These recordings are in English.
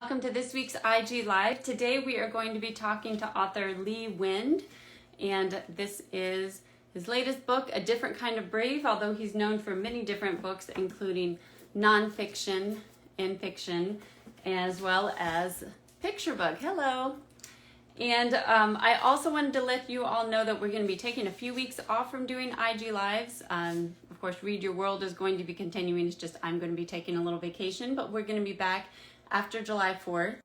Welcome to this week's IG Live. Today we are going to be talking to author Lee Wind, and this is his latest book, A Different Kind of Brave, although he's known for many different books, including nonfiction and fiction, as well as picture book. Hello. And I also wanted to let you all know that we're going to be taking a few weeks off from doing IG Lives. Of course, Read Your World is going to be continuing. It's just I'm going to be taking a little vacation, but we're going to be back after July 4th.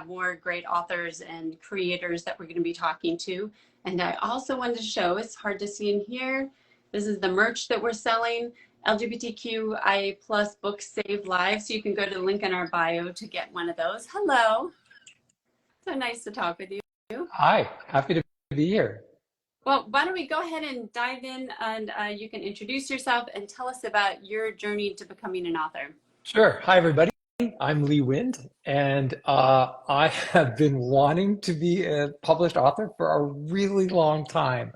More great authors and creators that we're going to be talking to. And I also wanted to show, it's hard to see in here, this is the merch that we're selling, LGBTQIA plus books save lives. So you can go to the link in our bio to get one of those. Hello. So nice to talk with you. Hi, happy to be here. Well, why don't we go ahead and dive in, and you can introduce yourself and tell us about your journey to becoming an author. Sure. Hi, everybody. I'm Lee Wind, and I have been wanting to be a published author for a really long time.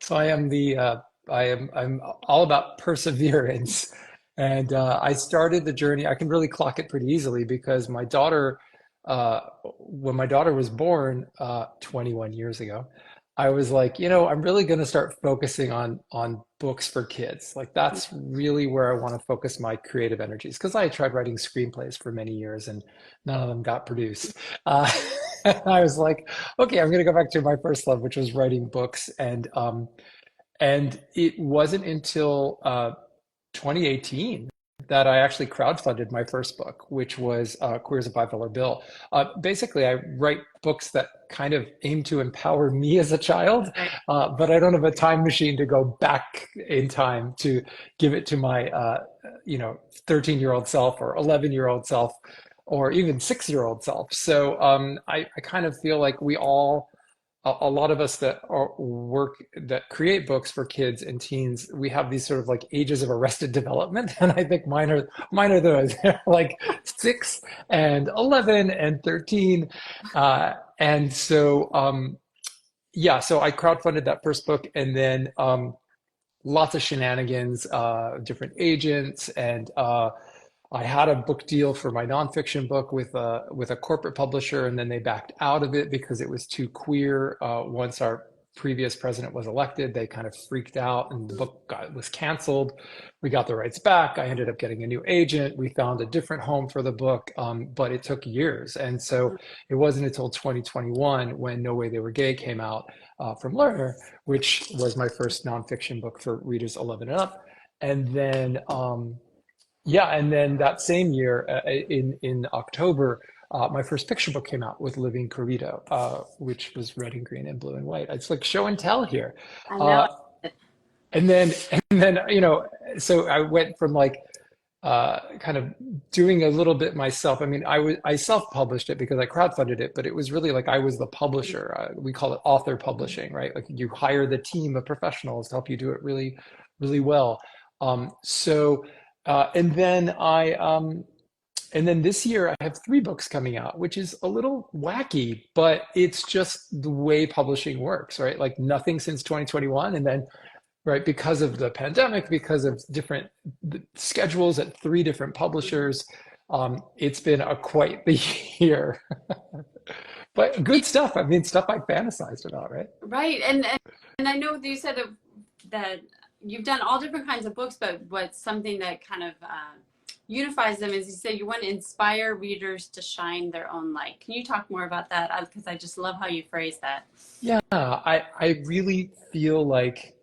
So I'm all about perseverance, and I started the journey. I can really clock it pretty easily because my daughter, when my daughter was born 21 years ago, I was like, I'm really going to start focusing on books for kids. Like that's really where I want to focus my creative energies because I tried writing screenplays for many years and none of them got produced. Uh, and I was like, okay, I'm going to go back to my first love, which was writing books. And it wasn't until 2018 that I actually crowdfunded my first book, which was Queer as a $5 Bill. Basically, I write books that kind of aim to empower me as a child, but I don't have a time machine to go back in time to give it to my, 13-year-old self or 11-year-old self or even 6-year-old self. So I kind of feel like we all a lot of us that that create books for kids and teens, we have these sort of like ages of arrested development, and I think mine are those like 6 and 11 and 13, and so yeah, so I crowdfunded that first book, and then lots of shenanigans, different agents, and I had a book deal for my nonfiction book with a corporate publisher, and then they backed out of it because it was too queer. Once our previous president was elected, they kind of freaked out, and the was canceled. We got the rights back. I ended up getting a new agent. We found a different home for the book, but it took years. And so it wasn't until 2021 when No Way They Were Gay came out from Lerner, which was my first nonfiction book for readers 11 and up. And then yeah, and then that same year, in October, my first picture book came out with Living Corrido, which was red and green and blue and white. It's like show and tell here. I know. Uh, and then so I went from like kind of doing a little bit myself. I mean, I self-published it because I crowdfunded it, but it was really like I was the publisher. We call it author publishing, right? Like you hire the team of professionals to help you do it really, really well. So. And then and then this year I have 3 books coming out, which is a little wacky, but it's just the way publishing works, right? Like nothing since 2021, and then right because of the pandemic, because of different schedules at 3 different publishers, it's been a quite the year. But good stuff. I mean, stuff I fantasized about, right? Right. And I know that you said that you've done all different kinds of books, but what's something that kind of unifies them is you say you want to inspire readers to shine their own light. Can you talk more about that? Because I just love how you phrase that. Yeah, I really feel like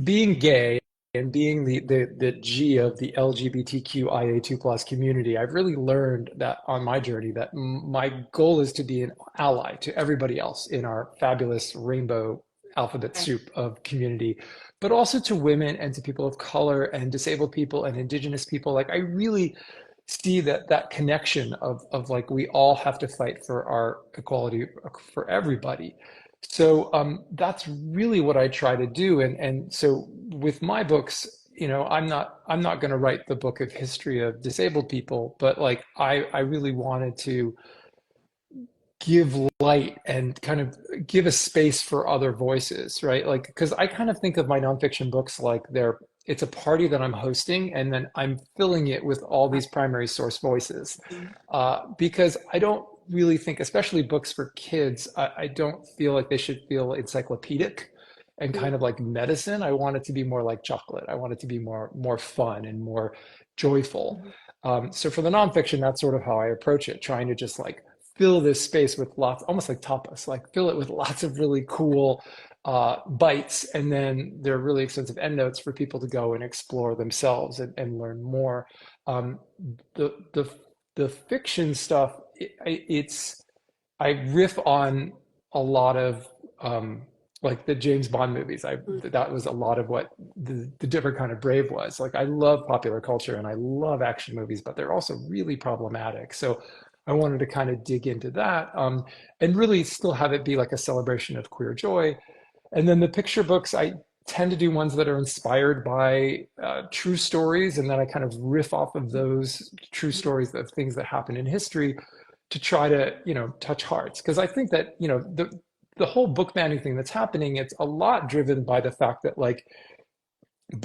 being gay and being the G of the LGBTQIA2 plus community, I've really learned that on my journey that my goal is to be an ally to everybody else in our fabulous rainbow alphabet Okay. soup of community, but also to women and to people of color and disabled people and indigenous people. Like I really see that connection of like we all have to fight for our equality for everybody. So that's really what I try to do. And so with my books, I'm not going to write the book of history of disabled people, but like I really wanted to give light and kind of give a space for other voices, right? Like, because I kind of think of my nonfiction books like it's a party that I'm hosting, and then I'm filling it with all these primary source voices. Mhm. Because I don't really think, especially books for kids, I don't feel like they should feel encyclopedic and kind of like medicine. I want it to be more like chocolate. I want it to be more fun and more joyful. Mhm. So for the nonfiction, that's sort of how I approach it, trying to just like fill this space with lots, almost like tapas, like fill it with lots of really cool bites, and then there are really extensive endnotes for people to go and explore themselves and learn more. Um, the the the fiction stuff, it's I riff on a lot of like the James Bond movies. That was a lot of what the different kind of Brave was. Like I love popular culture and I love action movies, but they're also really problematic. So I wanted to kind of dig into that and really still have it be like a celebration of queer joy. And then the picture books, I tend to do ones that are inspired by true stories, and then I kind of riff off of those true stories of things that happen in history to try to, touch hearts. Because I think that, the whole book banning thing that's happening, it's a lot driven by the fact that like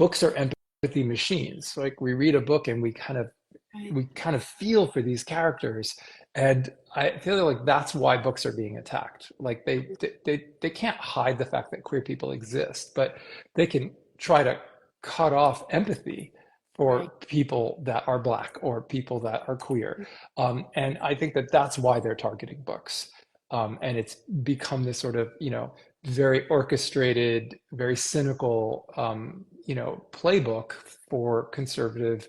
books are empathy machines. Like we read a book and Right. we kind of feel for these characters, and I feel like that's why books are being attacked. Like they can't hide the fact that queer people exist, but they can try to cut off empathy Right. for people that are Black or people that are queer. And I think that that's why they're targeting books. And it's become this sort of, very orchestrated, very cynical, playbook for conservative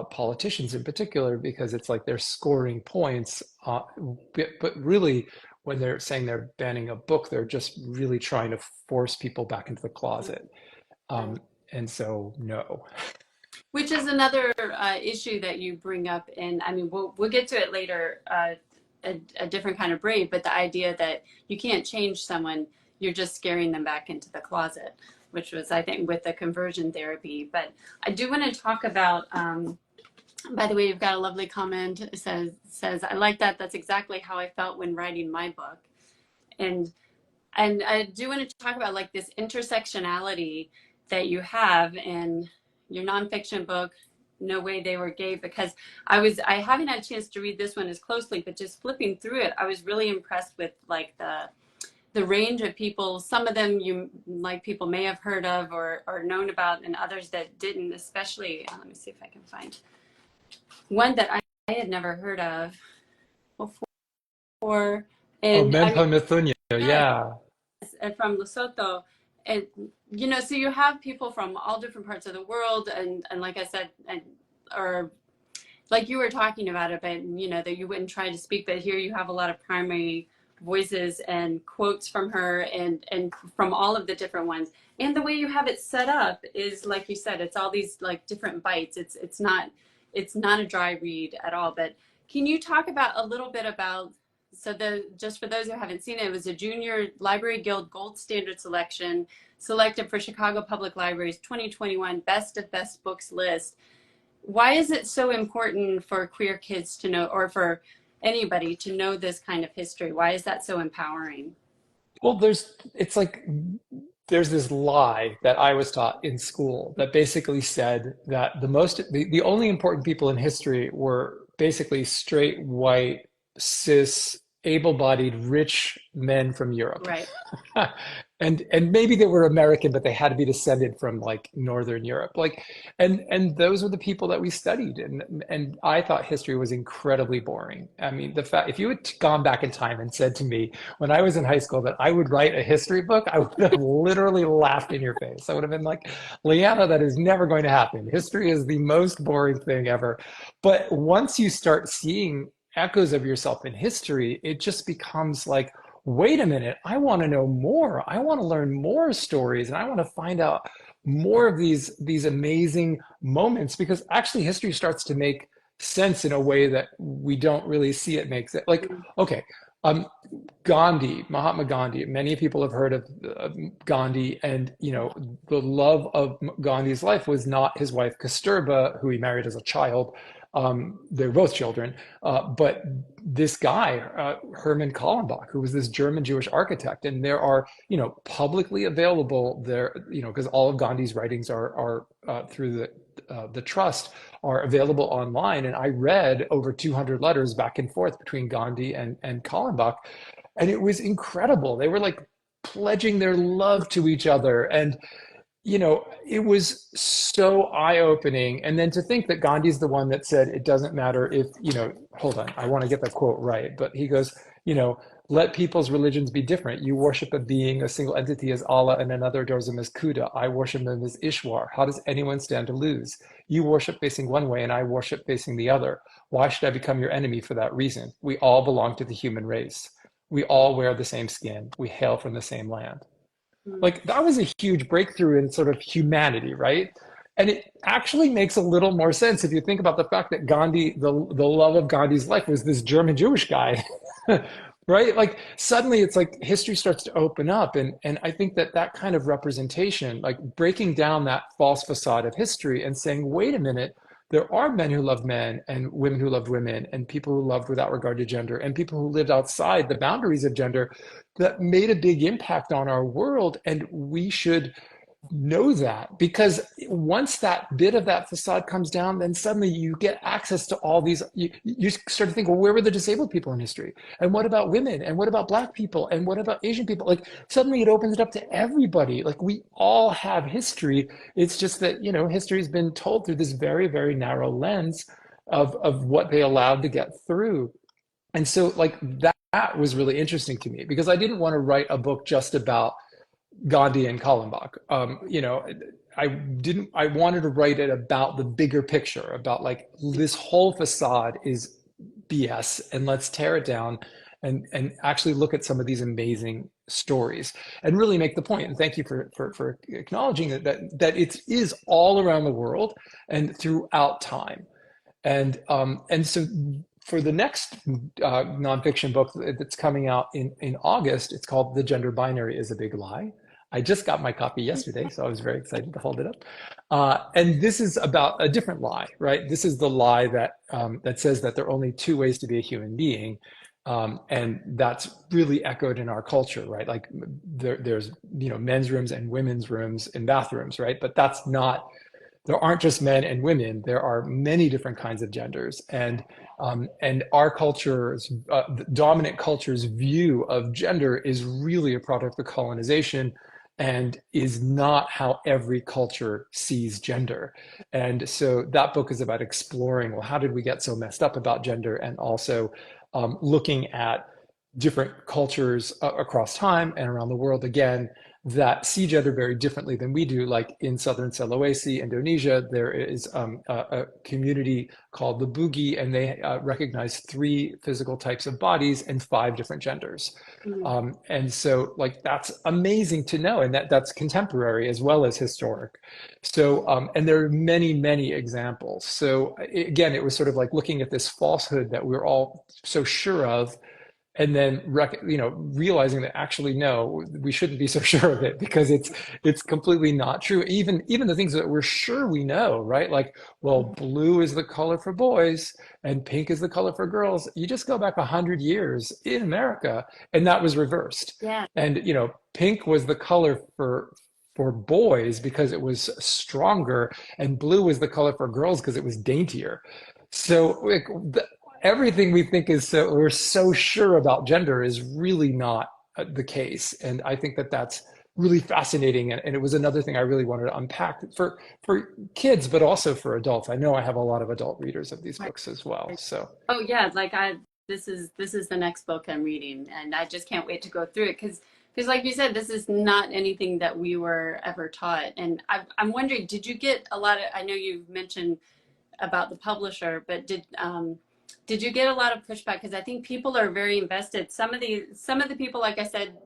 politicians in particular, because it's like they're scoring points. But really, when they're saying they're banning a book, they're just really trying to force people back into the closet. Right. Um, and so, no. Which is another issue that you bring up, and I mean, we'll get to it later, a different kind of brave, but the idea that you can't change someone, you're just scaring them back into the closet, which was, I think, with the conversion therapy. But I do want to talk about, by the way, you've got a lovely comment. It says, I like that. That's exactly how I felt when writing my book. And and I do want to talk about like this intersectionality that you have in your nonfiction book, No Way They Were Gay, because I haven't had a chance to read this one as closely, but just flipping through it, I was really impressed with like the range of people. Some of them you like people may have heard of or known about, and others that didn't, especially let me see if I can find one that I had never heard of before. Oh, And I mean, Mempa Methunyo, yes, yeah. from Lesotho. And, so you have people from all different parts of the world. And like I said, or like you were talking about it, but, that you wouldn't try to speak. But here you have a lot of primary voices and quotes from her and from all of the different ones. And the way you have it set up is, like you said, it's all these like different bites. It's not a dry read at all. But can you talk about a little bit about, so just for those who haven't seen it, it was a Junior Library Guild Gold Standard selection, selected for Chicago Public Library's 2021 Best of Best Books list. Why is it so important for queer kids to know, or for anybody to know this kind of history? Why is that so empowering? Well, it's like there's this lie that I was taught in school that basically said that the only important people in history were basically straight, white, cis, able-bodied, rich men from Europe. Right. And maybe they were American, but they had to be descended from like Northern Europe. Like, and those were the people that we studied. And I thought history was incredibly boring. I mean, the fact, if you had gone back in time and said to me when I was in high school that I would write a history book, I would have literally laughed in your face. I would have been like, Leanna, that is never going to happen. History is the most boring thing ever. But once you start seeing echoes of yourself in history, it just becomes like, wait a minute, I want to know more. I want to learn more stories, and I want to find out more of these amazing moments, because actually history starts to make sense in a way that we don't really see it makes it. Like, okay, um, Mahatma Gandhi. Many people have heard of Gandhi, and the love of Gandhi's life was not his wife Kasturba, who he married as a child. They're both children, but this guy, Hermann Kallenbach, who was this German Jewish architect, and there are, publicly available there, because all of Gandhi's writings are through the trust are available online. And I read over 200 letters back and forth between Gandhi and Kallenbach, and it was incredible. They were like pledging their love to each other, and it was so eye-opening. And then to think that Gandhi's the one that said, it doesn't matter if, hold on, I want to get the quote right, but he goes, let people's religions be different. You worship a being, a single entity as Allah, and another adores him as Kuda. I worship him as Ishwar. How does anyone stand to lose? You worship facing one way and I worship facing the other. Why should I become your enemy for that reason? We all belong to the human race. We all wear the same skin. We hail from the same land. Like, that was a huge breakthrough in sort of humanity, right? And it actually makes a little more sense if you think about the fact that Gandhi, the love of Gandhi's life was this German Jewish guy, right? Like, suddenly it's like history starts to open up. And I think that kind of representation, like breaking down that false facade of history and saying, wait a minute, there are men who loved men and women who loved women and people who loved without regard to gender and people who lived outside the boundaries of gender that made a big impact on our world. And we should know that, because once that bit of that facade comes down, then suddenly you get access to all these, you start to think, well, where were the disabled people in history? And what about women? And what about Black people? And what about Asian people? Like, suddenly it opens it up to everybody. Like, we all have history. It's just that, history has been told through this very, very narrow lens of what they allowed to get through. And so like that was really interesting to me, because I didn't want to write a book just about Gandhi and Kallenbach. I wanted to write it about the bigger picture, about like this whole facade is BS, and let's tear it down and actually look at some of these amazing stories and really make the point. And thank you for acknowledging that it is all around the world and throughout time. And so for the next nonfiction book that's coming out in August, it's called The Gender Binary is a Big Lie. I just got my copy yesterday, so I was very excited to hold it up. And this is about a different lie, right? This is the lie that says that there are only two ways to be a human being. And that's really echoed in our culture, right? Like there's, men's rooms and women's rooms and bathrooms, right? But that's not, there aren't just men and women. There are many different kinds of genders. And our culture's, the dominant culture's view of gender is really a product of colonization and is not how every culture sees gender. And so that book is about exploring, well, how did we get so messed up about gender? And also looking at different cultures across time and around the world, again, that see gender very differently than we do. Like in Southern Sulawesi, Indonesia, there is a community called the Bugis, and they recognize 3 physical types of bodies and 5 different genders. And so like, that's amazing to know. And that's contemporary as well as historic. So, and there are many, many examples. So again, it was sort of like looking at this falsehood that we're all so sure of, and then realizing that actually no, we shouldn't be so sure of it, because it's completely not true. Even the things that we're sure we know, right? Like, well, blue is the color for boys and pink is the color for girls. You just go back 100 years in America, and that was reversed. Yeah. And pink was the color for boys because it was stronger, and blue was the color for girls because it was daintier. So like, everything we think we're so sure about gender is really not the case. And I think that that's really fascinating. And it was another thing I really wanted to unpack for kids, but also for adults. I know I have a lot of adult readers of these books as well. So. Oh yeah, like this is the next book I'm reading, and I just can't wait to go through it, because like you said, this is not anything that we were ever taught. And I'm wondering, did you get a lot of, I know you mentioned about the publisher, but did you get a lot of pushback? Because I think people are very invested. Some of the people, like I said,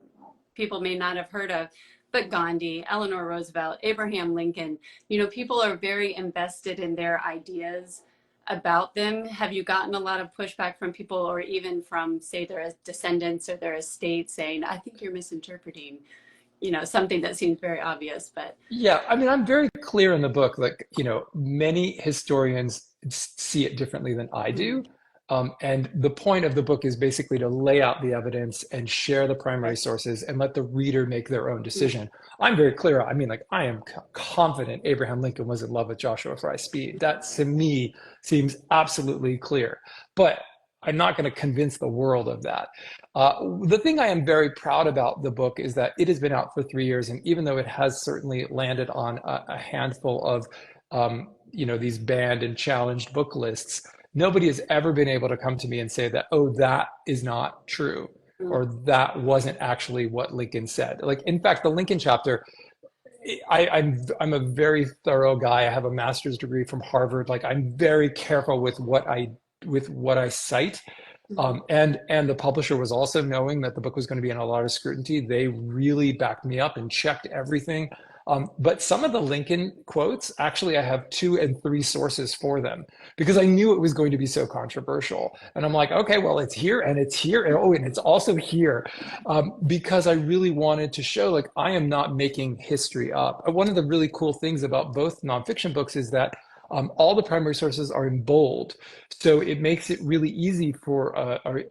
people may not have heard of, but Gandhi, Eleanor Roosevelt, Abraham Lincoln, people are very invested in their ideas about them. Have you gotten a lot of pushback from people, or even from, say, their descendants or their estate, saying, I think you're misinterpreting, something that seems very obvious? But yeah, I mean, I'm very clear in the book, like, many historians see it differently than I do. And the point of the book is basically to lay out the evidence and share the primary Right. sources and let the reader make their own decision. I'm very clear. I mean, like, I am confident Abraham Lincoln was in love with Joshua Fry Speed. That to me seems absolutely clear. But I'm not going to convince the world of that. The thing I am very proud about the book is that it has been out for 3 years, and even though it has certainly landed on a handful of these banned and challenged book lists, nobody has ever been able to come to me and say that, oh, that is not true, or that wasn't actually what Lincoln said. Like, in fact, the Lincoln chapter, I'm a very thorough guy. I have a master's degree from Harvard. Like, I'm very careful with what I cite. And the publisher was also knowing that the book was going to be in a lot of scrutiny. They really backed me up and checked everything. But some of the Lincoln quotes, actually, I have 2 and 3 sources for them because I knew it was going to be so controversial. And I'm like, okay, well, it's here and it's here. And, oh, and it's also here, because I really wanted to show, like, I am not making history up. One of the really cool things about both nonfiction books is that all the primary sources are in bold. So it makes it really easy for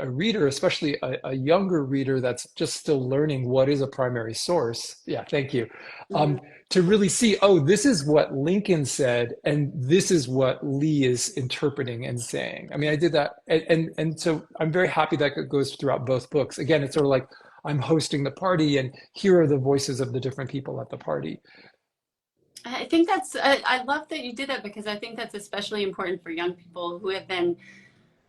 a reader, especially a younger reader that's just still learning what is a primary source. Yeah, thank you. To really see, oh, this is what Lincoln said, and this is what Lee is interpreting and saying. I mean, I did that. And so I'm very happy that it goes throughout both books. Again, it's sort of like I'm hosting the party, and here are the voices of the different people at the party. I think I love that you did that, because I think that's especially important for young people who have been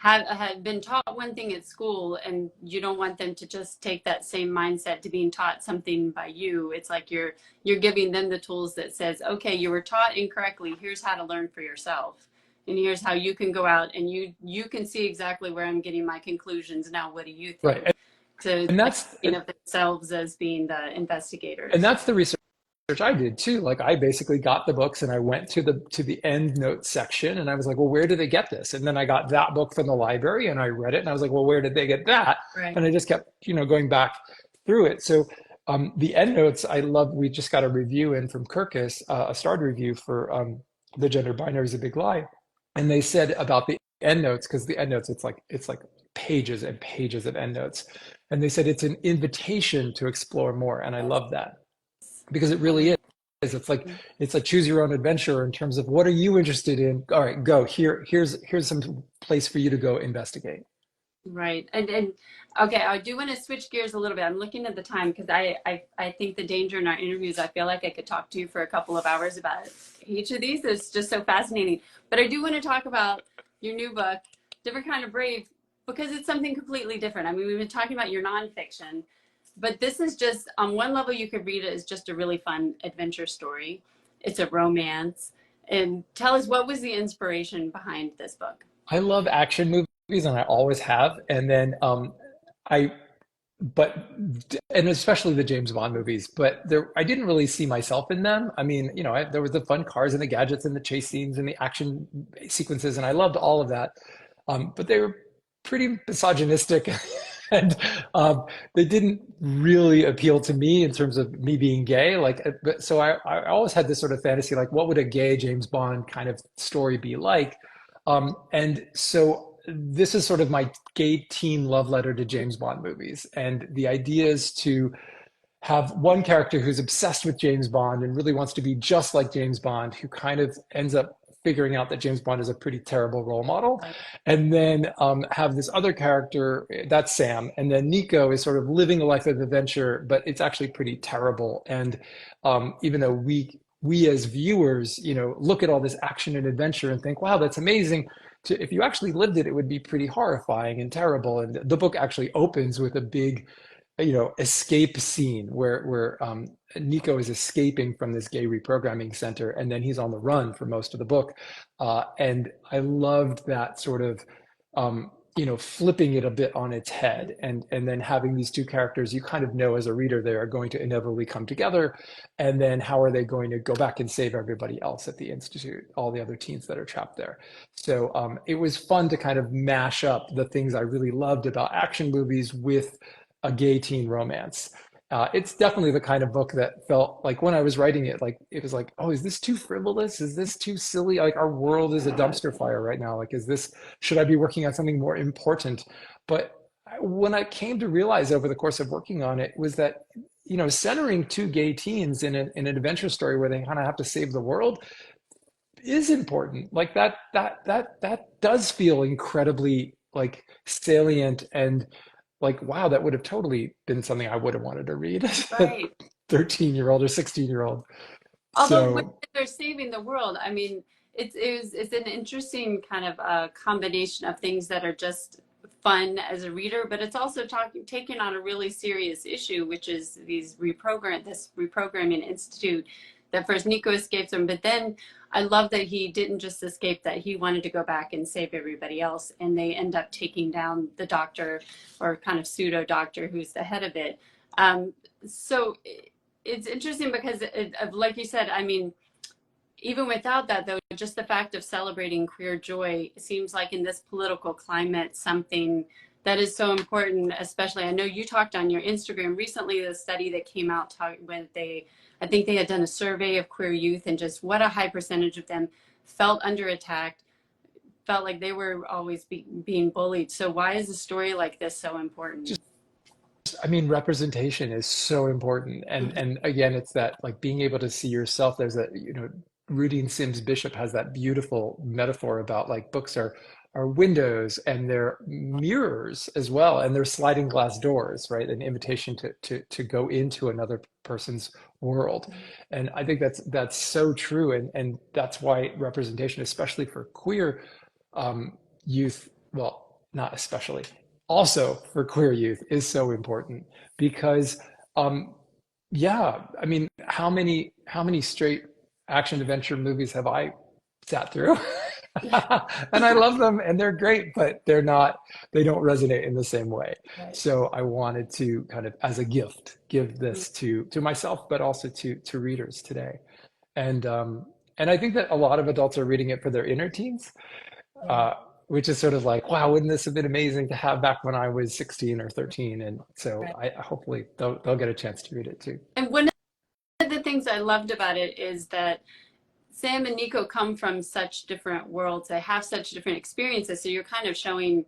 taught one thing at school, and you don't want them to just take that same mindset to being taught something by you. It's like you're giving them the tools that says, okay, you were taught incorrectly. Here's how to learn for yourself. And here's how you can go out and you can see exactly where I'm getting my conclusions. Now, what do you think? Right. And that's, of themselves as being the investigators. And that's the research I did too. Like, I basically got the books and I went to the end notes section and I was like, well, where did they get this? And then I got that book from the library and I read it and I was like, well, where did they get that? Right. And I just kept, going back through it. So the end notes, I love. We just got a review in from Kirkus, a starred review for The Gender Binary is a Big Lie. And they said about the end notes, because the end notes, it's like pages and pages of end notes. And they said it's an invitation to explore more. And I love that, because it really is. It's like choose your own adventure in terms of what are you interested in. All right, go here's some place for you to go investigate. Right. And okay, I do want to switch gears a little bit. I'm looking at the time because I think the danger in our interviews, I feel like I could talk to you for a couple of hours about each of these. It's just so fascinating. But I do want to talk about your new book, Different Kind of Brave, because it's something completely different. I mean, we've been talking about your nonfiction, but this is just, on one level, you could read it as just a really fun adventure story. It's a romance. And tell us, what was the inspiration behind this book? I love action movies, and I always have. And then and especially the James Bond movies, but I didn't really see myself in them. I mean, there was the fun cars and the gadgets and the chase scenes and the action sequences, and I loved all of that. But they were pretty misogynistic and they didn't really appeal to me in terms of me being gay. So I always had this sort of fantasy, like, what would a gay James Bond kind of story be like? And so this is sort of my gay teen love letter to James Bond movies. And the idea is to have one character who's obsessed with James Bond and really wants to be just like James Bond, who kind of ends up figuring out that James Bond is a pretty terrible role model. And then have this other character, that's Sam. And then Nico is sort of living a life of adventure, but it's actually pretty terrible. And even though we as viewers, look at all this action and adventure and think, wow, that's amazing. If you actually lived it, it would be pretty horrifying and terrible. And the book actually opens with a big, escape scene where Nico is escaping from this gay reprogramming center, and then he's on the run for most of the book. And I loved that sort of, flipping it a bit on its head, and then having these two characters, you kind of know as a reader, they are going to inevitably come together. And then how are they going to go back and save everybody else at the Institute, all the other teens that are trapped there? So it was fun to kind of mash up the things I really loved about action movies with a gay teen romance. It's definitely the kind of book that felt like when I was writing it, like it was like, oh, is this too frivolous? Is this too silly? Like our world is a dumpster fire right now. Like, is this, should I be working on something more important? But when I came to realize over the course of working on it was that, centering two gay teens in an adventure story where they kind of have to save the world is important. Like that does feel incredibly like salient and like, wow, that would have totally been something I would have wanted to read as a Right. 13-year-old or 16-year-old. Although when So they're saving the world, I mean, it's an interesting kind of combination of things that are just fun as a reader, but it's also taking on a really serious issue, which is this reprogramming institute that first Nico escapes him, but then I love that he didn't just escape, that he wanted to go back and save everybody else, and they end up taking down the doctor or kind of pseudo doctor who's the head of it. So it's interesting because, like you said, I mean, even without that, though, just the fact of celebrating queer joy seems like in this political climate, something that is so important, especially, I know you talked on your Instagram recently, the study that came out when I think they had done a survey of queer youth and just what a high percentage of them felt under attack, felt like they were always being bullied. So why is a story like this so important? just, I mean, representation is so important. And again, it's that like being able to see yourself. There's a, Rudy Sims Bishop has that beautiful metaphor about like books are windows and they're mirrors as well, and they're sliding glass doors, right? An invitation to go into another person's world. And I think that's so true. And that's why representation, especially for queer youth, well, not especially, also for queer youth, is so important because um, yeah, I mean, how many straight action adventure movies have I sat through? And I love them and they're great, but they don't resonate in the same way. Right. So I wanted to kind of as a gift give this to myself, but also to readers today. And I think that a lot of adults are reading it for their inner teens, Yeah. uh, which is sort of like, wow, wouldn't this have been amazing to have back when I was 16 or 13? And so Right. I hopefully they'll get a chance to read it too. And one of the things I loved about it is that Sam and Nico come from such different worlds. They have such different experiences. So you're kind of showing,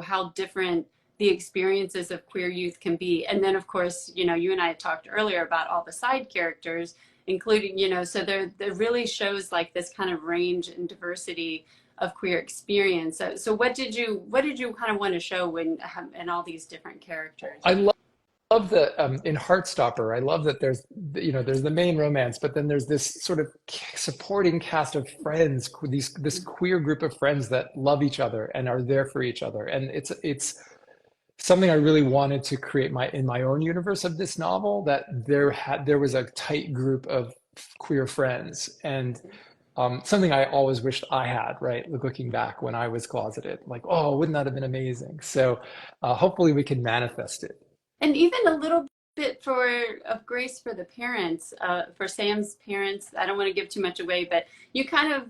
how different the experiences of queer youth can be. And then, of course, you and I had talked earlier about all the side characters, including, so there really shows like this kind of range and diversity of queer experience. So what did you kind of want to show when in all these different characters? I love the in Heartstopper. I love that there's the main romance, but then there's this sort of supporting cast of friends, this queer group of friends that love each other and are there for each other. And it's something I really wanted to create in my own universe of this novel, that there was a tight group of queer friends, and something I always wished I had, right? Looking back when I was closeted, like, oh, wouldn't that have been amazing? So hopefully we can manifest it. And even a little bit of grace for the parents, for Sam's parents. I don't want to give too much away, but you kind of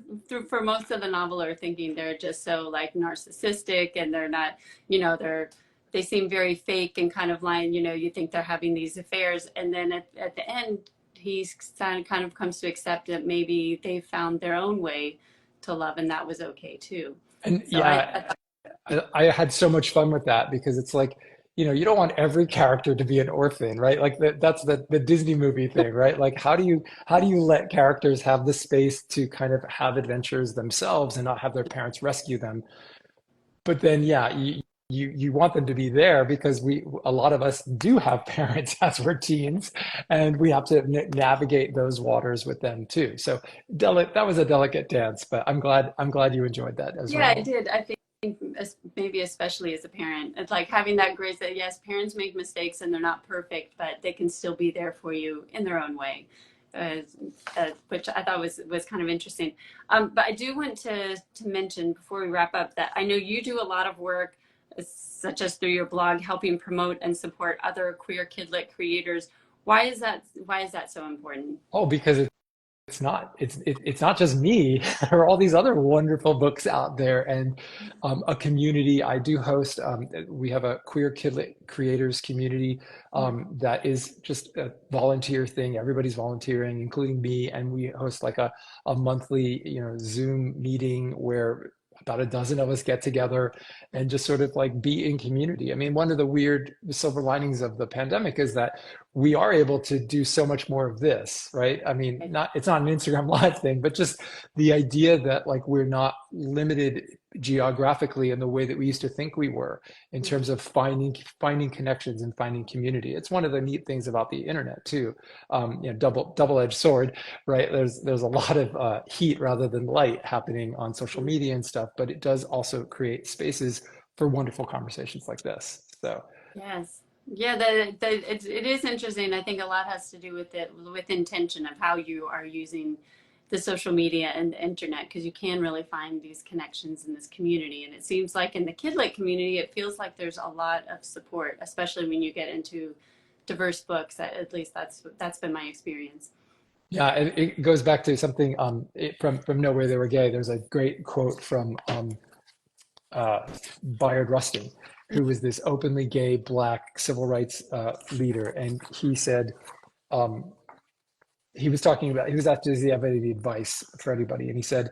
for most of the novel are thinking they're just so like narcissistic, and they're not, they seem very fake and kind of lying. You think they're having these affairs, and then at the end, he's kind of comes to accept that maybe they found their own way to love, and that was okay too. And So yeah, I had so much fun with that because it's like, you don't want every character to be an orphan, right? Like that's the Disney movie thing, right? Like how do you let characters have the space to kind of have adventures themselves and not have their parents rescue them? But then, yeah, you want them to be there because a lot of us do have parents as we're teens, and we have to navigate those waters with them too. So that was a delicate dance, but I'm glad you enjoyed that as yeah, I well. did. I think maybe especially as a parent, it's like having that grace that yes, parents make mistakes and they're not perfect, but they can still be there for you in their own way, uh, which I thought was kind of interesting. But I do want to mention before we wrap up that I know you do a lot of work, such as through your blog, helping promote and support other queer kidlit creators. Why is that so important? Oh, because it's not just me. There are all these other wonderful books out there, and a community. I do host. We have a queer KidLit creators community that is just a volunteer thing. Everybody's volunteering, including me, and we host like a monthly Zoom meeting where about a dozen of us get together and just sort of like be in community. I mean, one of the weird silver linings of the pandemic is that we are able to do so much more of this, right? I mean, it's not an Instagram live thing, but just the idea that like we're not limited geographically in the way that we used to think we were in terms of finding connections and finding community. It's one of the neat things about the internet too. Double-edged sword, right? There's a lot of heat rather than light happening on social media and stuff, but it does also create spaces for wonderful conversations like this. So Yes. Yeah, it is interesting. I think a lot has to do with intention of how you are using the social media and the internet, because you can really find these connections in this community. And it seems like in the KidLit community, it feels like there's a lot of support, especially when you get into diverse books. At least that's been my experience. yeah, it goes back to something from Nowhere They Were Gay. There's a great quote from Bayard Rustin, who was this openly gay black civil rights leader, and he said um, he was talking about he was asked does he have any advice for anybody, and he said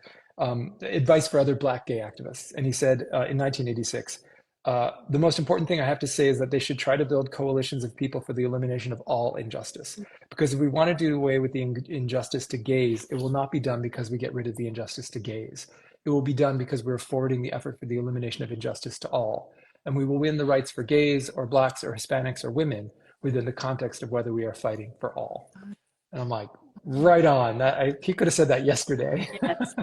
advice for other black gay activists, and he said in 1986. The most important thing I have to say is that they should try to build coalitions of people for the elimination of all injustice. Because if we want to do away with the injustice to gays, it will not be done because we get rid of the injustice to gays. It will be done because we're forwarding the effort for the elimination of injustice to all. And we will win the rights for gays or blacks or Hispanics or women within the context of whether we are fighting for all. And I'm like, right on. He could have said that yesterday. Yes.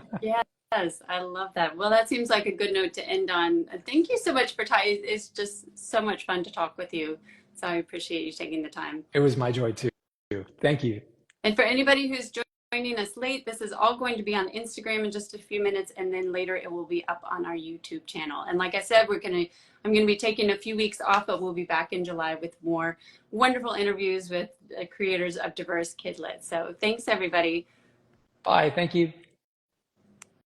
Yes. I love that. Well, that seems like a good note to end on. Thank you so much for time. It's just so much fun to talk with you. So I appreciate you taking the time. It was my joy too. Thank you. And for anybody who's joining us late, this is all going to be on Instagram in just a few minutes, and then later it will be up on our YouTube channel. And like I said, I'm going to be taking a few weeks off, but we'll be back in July with more wonderful interviews with creators of diverse KidLit. So thanks, everybody. Bye. Thank you.